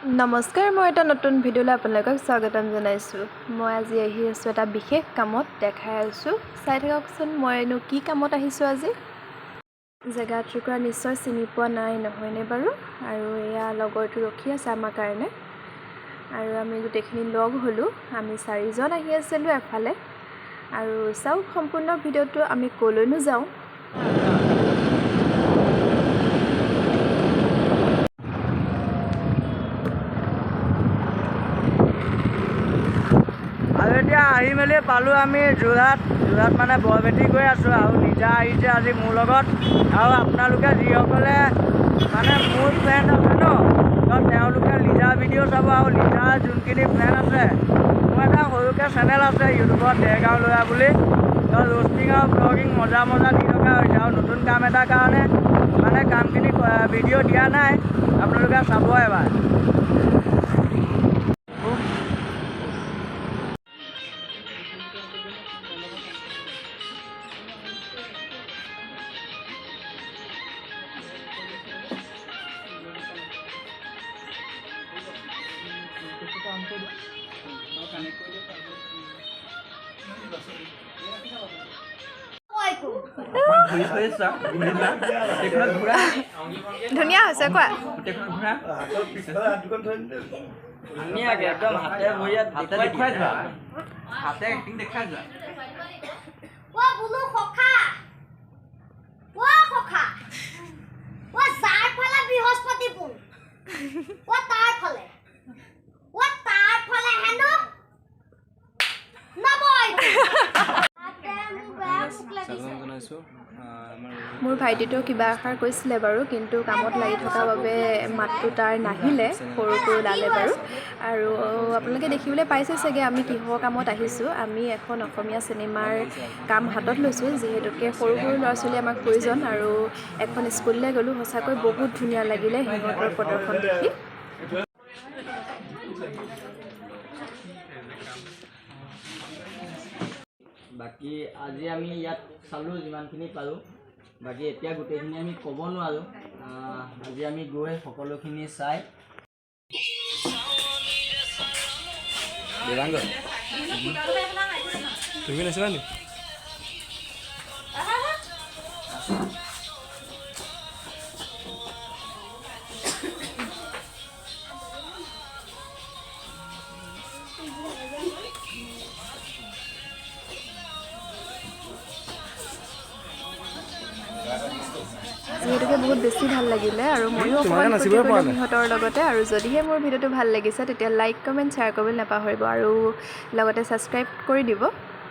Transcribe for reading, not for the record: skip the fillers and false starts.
নমস্কাৰ, মই এটা নতুন ভিডিঅ'লৈ আপোনালোকক স্বাগতম জনাইছোঁ। মই আজি আহি আছোঁ এটা বিশেষ কামত, দেখাই আছোঁ। চাই থাককচোন মইনো কি কামত আহিছোঁ আজি। জেগা টুকুৰা নিশ্চয় চিনি পোৱা নাই নহয়নে বাৰু? আৰু এয়া লগৰটো ৰখি আছে আমাৰ কাৰণে। আৰু আমি গোটেইখিনি লগ হ'লোঁ। আমি 4জন আহি আছিলোঁ এফালে। আৰু চাওক সম্পূৰ্ণ ভিডিঅ'টো আমি ক'লৈনো যাওঁ। আৰু এতিয়া আহি মেলি পালোঁ আমি যোৰহাট মানে বৰবেটি গৈ আছোঁ আৰু নিজা আহিছে আজি মোৰ লগত। আৰু আপোনালোকে যিসকলে মানে মোৰ ফ্ৰেণ্ড আছে ন, তো তেওঁলোকে লিজা ভিডিঅ' চাব। আৰু লিজাৰ যোনখিনি ফ্ৰেণ্ড আছে, মোৰ এটা সৰুকৈ চেনেল আছে ইউটিউবত দেৰগাঁও ল'ৰা বুলি, তো ৰোষ্টিং আৰু ব্লগিং মজা দি থকা হৈছে। আৰু নতুন কাম এটাৰ কাৰণে মানে কামখিনি ভিডিঅ' দিয়া নাই, আপোনালোকে চাব এবাৰ। ধুনীয়া হৈছে কোৱা। ধুনীয়াকৈ একদম হাতে ভৰিয়াত দেখুৱাই যোৱা, হাতে এক্টিং দেখাই যোৱা। মোৰ ভাইটিটো কিবা এষাৰ কৈছিলে বাৰু, কিন্তু কামত লাগি থকাৰ বাবে মাতটো তাৰ নাহিলে, সৰুকৈ ওলালে বাৰু। আৰু আপোনালোকে দেখিবলৈ পাইছে চাগে আমি কিহৰ কামত আহিছোঁ। আমি এখন অসমীয়া চিনেমাৰ কাম হাতত লৈছোঁ, যিহেতুকে সৰু ল'ৰা ছোৱালী আমাক প্ৰয়োজন। আৰু এখন স্কুললৈ গ'লোঁ, সঁচাকৈ বহুত ধুনীয়া লাগিলে সিহঁতৰ প্ৰদৰ্শন দেখি। বাকী আজি আমি ইয়াত চালোঁ যিমানখিনি পাৰোঁ, বাকী এতিয়া গোটেইখিনি আমি ক'ব নোৱাৰোঁ। আজি আমি গৈ সকলোখিনি চাই তুমি নাছিলা নি? যিহেতুকে বহুত বেছি ভাল লাগিলে, আৰু ময়ো অকণমান ফূৰ্তি কৰিলোঁ সিহঁতৰ লগতে। আৰু যদিহে মোৰ ভিডিঅ'টো ভাল লাগিছে, তেতিয়া লাইক, কমেণ্ট, শ্বেয়াৰ কৰিবলৈ নাপাহৰিব, আৰু লগতে ছাবস্ক্ৰাইব কৰি দিব।